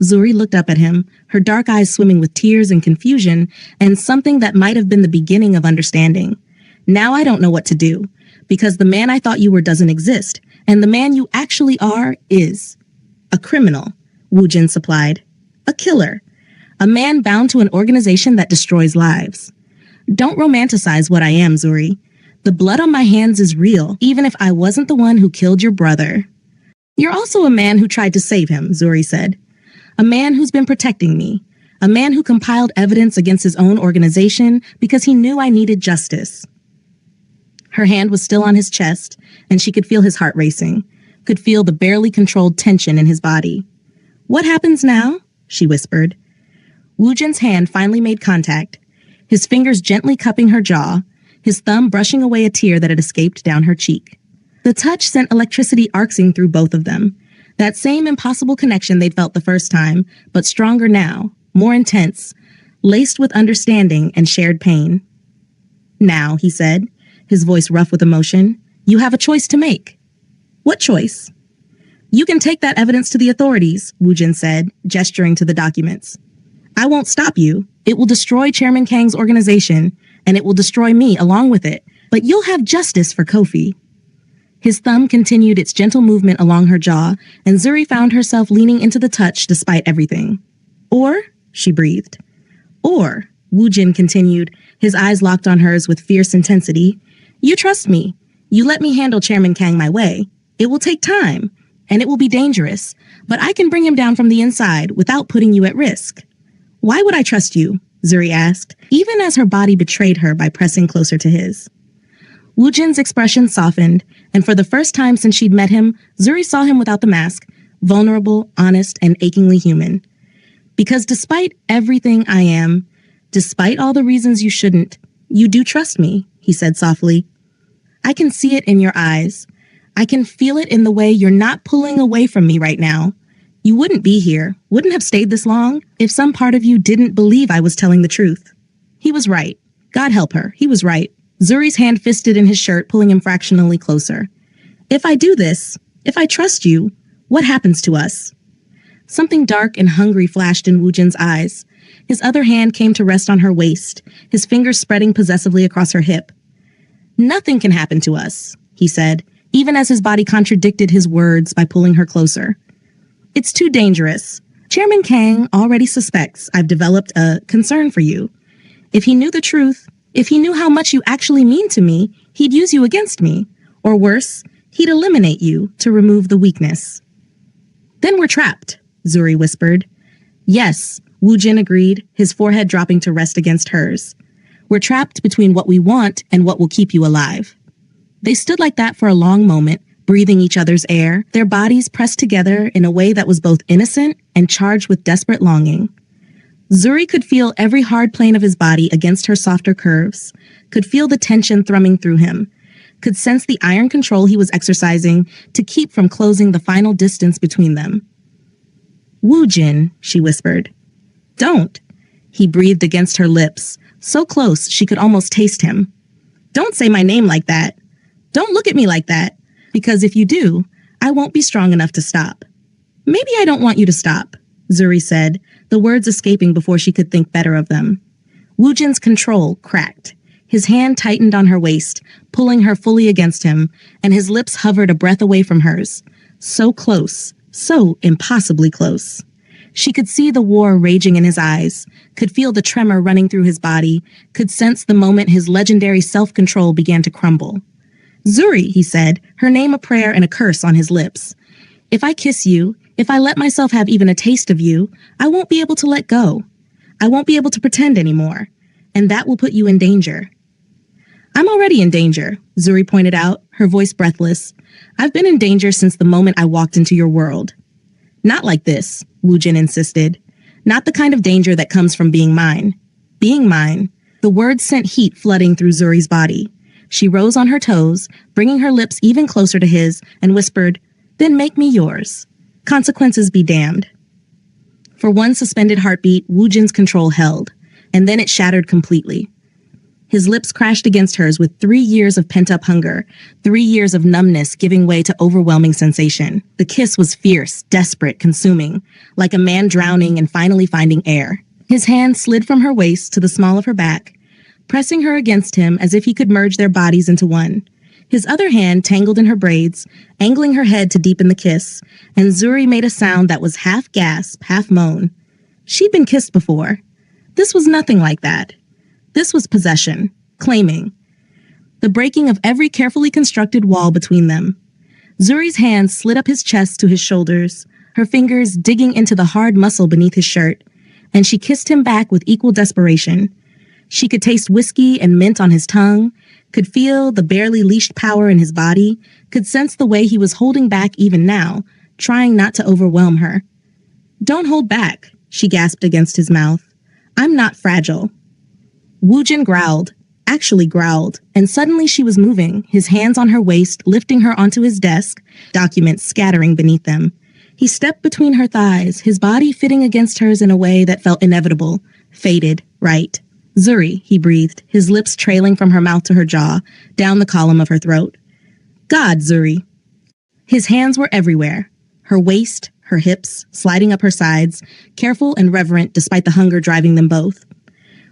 Zuri looked up at him, her dark eyes swimming with tears and confusion, and something that might have been the beginning of understanding. Now I don't know what to do, because the man I thought you were doesn't exist, and the man you actually are is. A criminal, Woojin supplied. A killer. A man bound to an organization that destroys lives. Don't romanticize what I am, Zuri. The blood on my hands is real, even if I wasn't the one who killed your brother. You're also a man who tried to save him, Zuri said. A man who's been protecting me. A man who compiled evidence against his own organization because he knew I needed justice. Her hand was still on his chest, and she could feel his heart racing, could feel the barely controlled tension in his body. What happens now? She whispered. Woojin's hand finally made contact, his fingers gently cupping her jaw, his thumb brushing away a tear that had escaped down her cheek. The touch sent electricity arcing through both of them. That same impossible connection they'd felt the first time, but stronger now, more intense, laced with understanding and shared pain. Now, he said, his voice rough with emotion, you have a choice to make. What choice? You can take that evidence to the authorities, Woojin said, gesturing to the documents. I won't stop you. It will destroy Chairman Kang's organization, and it will destroy me along with it, but you'll have justice for Kofi. His thumb continued its gentle movement along her jaw, and Zuri found herself leaning into the touch despite everything. Or, she breathed. Or, Woojin continued, his eyes locked on hers with fierce intensity, you trust me. You let me handle Chairman Kang my way. It will take time, and it will be dangerous, but I can bring him down from the inside without putting you at risk. Why would I trust you? Zuri asked, even as her body betrayed her by pressing closer to his. Woojin's expression softened, and for the first time since she'd met him, Zuri saw him without the mask, vulnerable, honest, and achingly human. Because despite everything I am, despite all the reasons you shouldn't, you do trust me, he said softly. I can see it in your eyes. I can feel it in the way you're not pulling away from me right now. You wouldn't be here, wouldn't have stayed this long, if some part of you didn't believe I was telling the truth. He was right. God help her, he was right. Zuri's hand fisted in his shirt, pulling him fractionally closer. If I do this, if I trust you, what happens to us? Something dark and hungry flashed in Woojin's eyes. His other hand came to rest on her waist, his fingers spreading possessively across her hip. Nothing can happen to us, he said, even as his body contradicted his words by pulling her closer. It's too dangerous. Chairman Kang already suspects I've developed a concern for you. If he knew the truth, if he knew how much you actually mean to me, he'd use you against me. Or worse, he'd eliminate you to remove the weakness. Then we're trapped, Zuri whispered. Yes, Woojin agreed, his forehead dropping to rest against hers. We're trapped between what we want and what will keep you alive. They stood like that for a long moment, breathing each other's air, their bodies pressed together in a way that was both innocent and charged with desperate longing. Zuri could feel every hard plane of his body against her softer curves, could feel the tension thrumming through him, could sense the iron control he was exercising to keep from closing the final distance between them. Woojin, she whispered. Don't. He breathed against her lips, so close she could almost taste him. Don't say my name like that. Don't look at me like that, because if you do, I won't be strong enough to stop. Maybe I don't want you to stop, Zuri said, the words escaping before she could think better of them. Woojin's control cracked. His hand tightened on her waist, pulling her fully against him, and his lips hovered a breath away from hers. So close, so impossibly close. She could see the war raging in his eyes, could feel the tremor running through his body, could sense the moment his legendary self-control began to crumble. Zuri, he said, her name a prayer and a curse on his lips. If I kiss you, if I let myself have even a taste of you, I won't be able to let go. I won't be able to pretend anymore, and that will put you in danger. I'm already in danger, Zuri pointed out, her voice breathless. I've been in danger since the moment I walked into your world. Not like this, Woojin insisted. Not the kind of danger that comes from being mine. Being mine. The words sent heat flooding through Zuri's body. She rose on her toes, bringing her lips even closer to his, and whispered, "Then make me yours. Consequences be damned." For one suspended heartbeat, Woojin's control held, and then it shattered completely. His lips crashed against hers with 3 years of pent-up hunger, 3 years of numbness giving way to overwhelming sensation. The kiss was fierce, desperate, consuming, like a man drowning and finally finding air. His hand slid from her waist to the small of her back, pressing her against him as if he could merge their bodies into one. His other hand tangled in her braids, angling her head to deepen the kiss, and Zuri made a sound that was half gasp, half moan. She'd been kissed before. This was nothing like that. This was possession, claiming, the breaking of every carefully constructed wall between them. Zuri's hand slid up his chest to his shoulders, her fingers digging into the hard muscle beneath his shirt, and she kissed him back with equal desperation. She could taste whiskey and mint on his tongue, could feel the barely leashed power in his body, could sense the way he was holding back even now, trying not to overwhelm her. "Don't hold back," she gasped against his mouth. "I'm not fragile." Woojin growled, actually growled, and suddenly she was moving, his hands on her waist, lifting her onto his desk, documents scattering beneath them. He stepped between her thighs, his body fitting against hers in a way that felt inevitable, fated, right. "Zuri," he breathed, his lips trailing from her mouth to her jaw, down the column of her throat. "God, Zuri." His hands were everywhere, her waist, her hips, sliding up her sides, careful and reverent despite the hunger driving them both.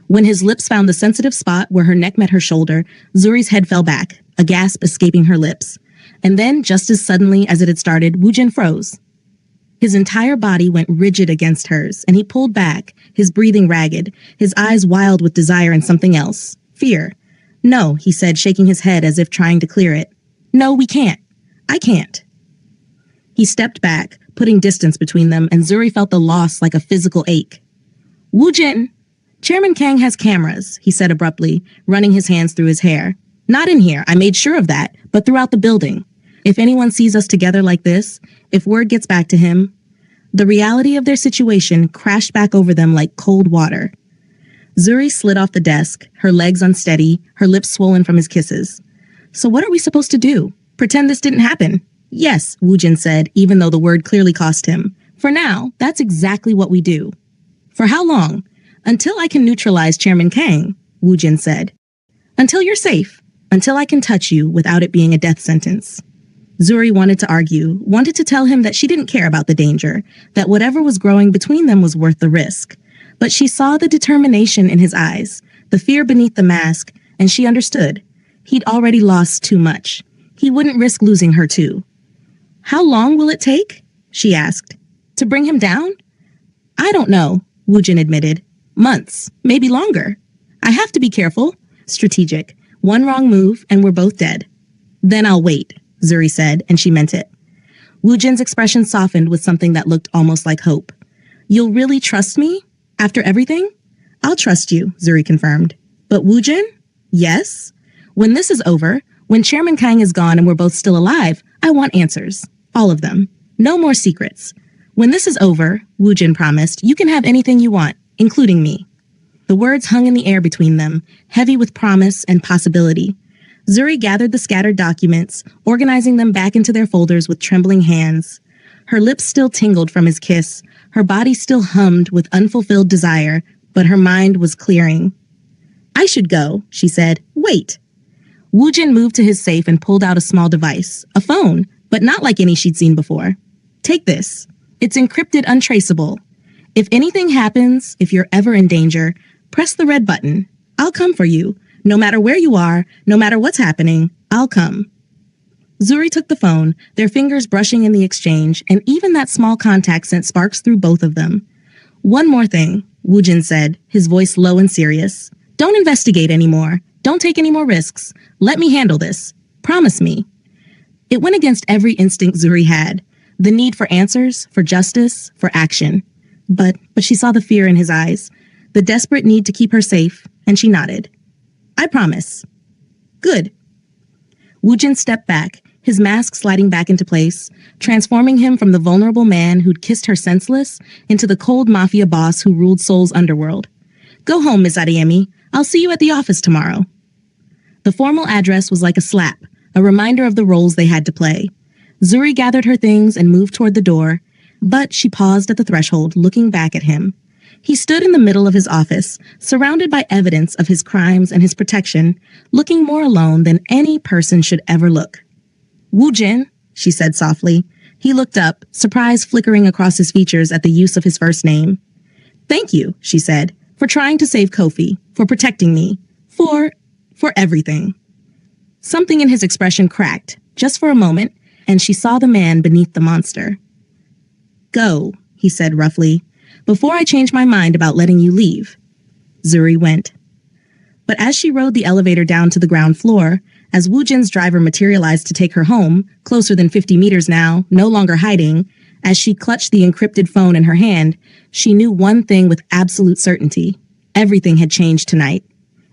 When his lips found the sensitive spot where her neck met her shoulder, Zuri's head fell back, a gasp escaping her lips. And then, just as suddenly as it had started, Woojin froze. His entire body went rigid against hers, and he pulled back, his breathing ragged, his eyes wild with desire and something else. Fear. "No," he said, shaking his head as if trying to clear it. "No, we can't. I can't." He stepped back, putting distance between them, and Zuri felt the loss like a physical ache. "Woojin! Chairman Kang has cameras," he said abruptly, running his hands through his hair. "Not in here, I made sure of that, but throughout the building. If anyone sees us together like this, if word gets back to him..." The reality of their situation crashed back over them like cold water. Zuri slid off the desk, her legs unsteady, her lips swollen from his kisses. "So what are we supposed to do? Pretend this didn't happen?" "Yes," Woojin said, even though the word clearly cost him. "For now, that's exactly what we do." "For how long?" "Until I can neutralize Chairman Kang," Woojin said. "Until you're safe. Until I can touch you without it being a death sentence." Zuri wanted to argue, wanted to tell him that she didn't care about the danger, that whatever was growing between them was worth the risk. But she saw the determination in his eyes, the fear beneath the mask, and she understood. He'd already lost too much. He wouldn't risk losing her too. "How long will it take?" she asked. "To bring him down?" "I don't know," Woojin admitted. "Months, maybe longer. I have to be careful. Strategic. One wrong move, and we're both dead." "Then I'll wait," Zuri said, and she meant it. Woojin's expression softened with something that looked almost like hope. "You'll really trust me? After everything?" "I'll trust you," Zuri confirmed. "But Woojin?" "Yes? When this is over, when Chairman Kang is gone and we're both still alive, I want answers. All of them. No more secrets. When this is over," Woojin promised, "you can have anything you want, including me." The words hung in the air between them, heavy with promise and possibility. Zuri gathered the scattered documents, organizing them back into their folders with trembling hands. Her lips still tingled from his kiss, her body still hummed with unfulfilled desire, but her mind was clearing. "I should go," she said. "Wait." Woo Jin moved to his safe and pulled out a small device, a phone, but not like any she'd seen before. Take this. It's encrypted, untraceable. If anything happens, if you're ever in danger, press the red button. I'll come for you. No matter where you are, no matter what's happening, I'll come. Zuri took the phone, their fingers brushing in the exchange, and even that small contact sent sparks through both of them. One more thing, Woo Jin said, his voice low and serious. Don't investigate anymore. Don't take any more risks. Let me handle this. Promise me. It went against every instinct Zuri had. The need for answers, for justice, for action. But she saw the fear in his eyes, the desperate need to keep her safe, and she nodded. I promise. Good. Woo Jin stepped back, his mask sliding back into place, transforming him from the vulnerable man who'd kissed her senseless into the cold mafia boss who ruled Seoul's underworld. Go home, Ms. Adeyemi. I'll see you at the office tomorrow. The formal address was like a slap, a reminder of the roles they had to play. Zuri gathered her things and moved toward the door, but she paused at the threshold, looking back at him. He stood in the middle of his office, surrounded by evidence of his crimes and his protection, looking more alone than any person should ever look. Woo Jin, she said softly. He looked up, surprise flickering across his features at the use of his first name. Thank you, she said, for trying to save Kofi, for protecting me, for everything. Something in his expression cracked, just for a moment, and she saw the man beneath the monster. Go, he said roughly, before I change my mind about letting you leave. Zuri went. But as she rode the elevator down to the ground floor, as Woo Jin's driver materialized to take her home, closer than 50 meters now, no longer hiding, as she clutched the encrypted phone in her hand, she knew one thing with absolute certainty. Everything had changed tonight,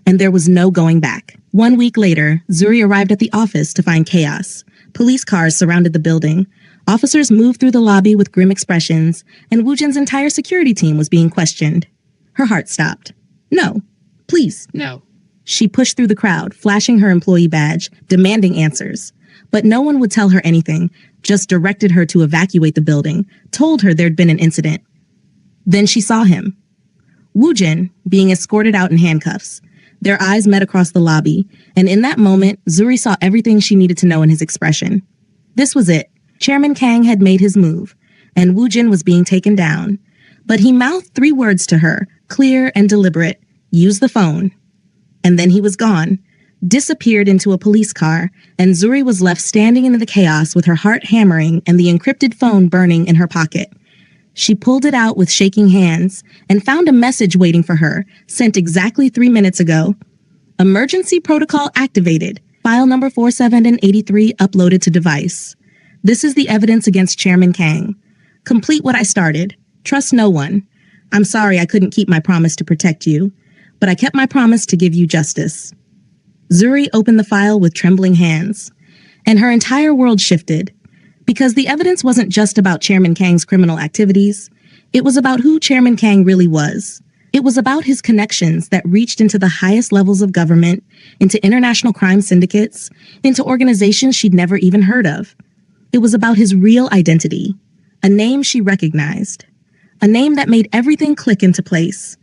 and there was no going back. 1 week later, Zuri arrived at the office to find chaos. Police cars surrounded the building. Officers moved through the lobby with grim expressions, and Woo Jin's entire security team was being questioned. Her heart stopped. No. Please. No. She pushed through the crowd, flashing her employee badge, demanding answers. But no one would tell her anything, just directed her to evacuate the building, told her there'd been an incident. Then she saw him. Woo Jin, being escorted out in handcuffs. Their eyes met across the lobby, and in that moment, Zuri saw everything she needed to know in his expression. This was it. Chairman Kang had made his move, and Woo Jin was being taken down. But he mouthed 3 words to her, clear and deliberate. Use the phone. And then he was gone, disappeared into a police car, and Zuri was left standing in the chaos with her heart hammering and the encrypted phone burning in her pocket. She pulled it out with shaking hands and found a message waiting for her, sent exactly 3 minutes ago. Emergency protocol activated. File number 4783 uploaded to device. This is the evidence against Chairman Kang. Complete what I started. Trust no one. I'm sorry I couldn't keep my promise to protect you, but I kept my promise to give you justice. Zuri opened the file with trembling hands, and her entire world shifted, because the evidence wasn't just about Chairman Kang's criminal activities. It was about who Chairman Kang really was. It was about his connections that reached into the highest levels of government, into international crime syndicates, into organizations she'd never even heard of. It was about his real identity, a name she recognized, a name that made everything click into place,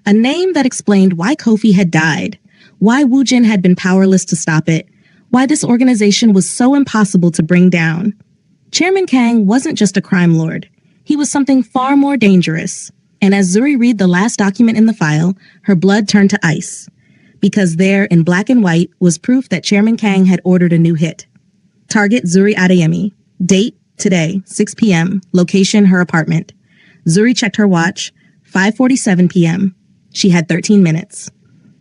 a name that explained why Kofi had died, why Woo Jin had been powerless to stop it, why this organization was so impossible to bring down. Chairman Kang wasn't just a crime lord. He was something far more dangerous. And as Zuri read the last document in the file, her blood turned to ice. Because there, in black and white, was proof that Chairman Kang had ordered a new hit. Target Zuri Adeyemi. Date, today, 6 p.m. Location, her apartment. Zuri checked her watch. 5:47 p.m. She had 13 minutes.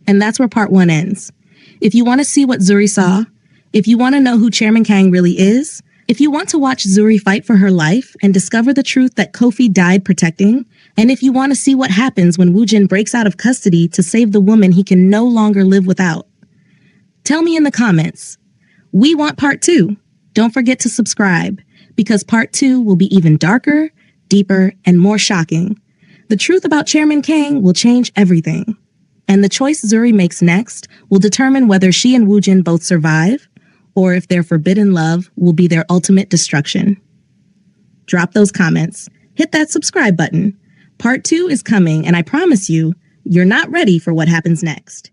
And that's where part 1 ends. If you want to see what Zuri saw, if you want to know who Chairman Kang really is, if you want to watch Zuri fight for her life and discover the truth that Kofi died protecting, and if you want to see what happens when Woo Jin breaks out of custody to save the woman he can no longer live without, tell me in the comments. We want part 2. Don't forget to subscribe, because part 2 will be even darker, deeper, and more shocking. The truth about Chairman Kang will change everything. And the choice Zuri makes next will determine whether she and Woo Jin both survive, or if their forbidden love will be their ultimate destruction. Drop those comments. Hit that subscribe button. Part 2 is coming, and I promise you, you're not ready for what happens next.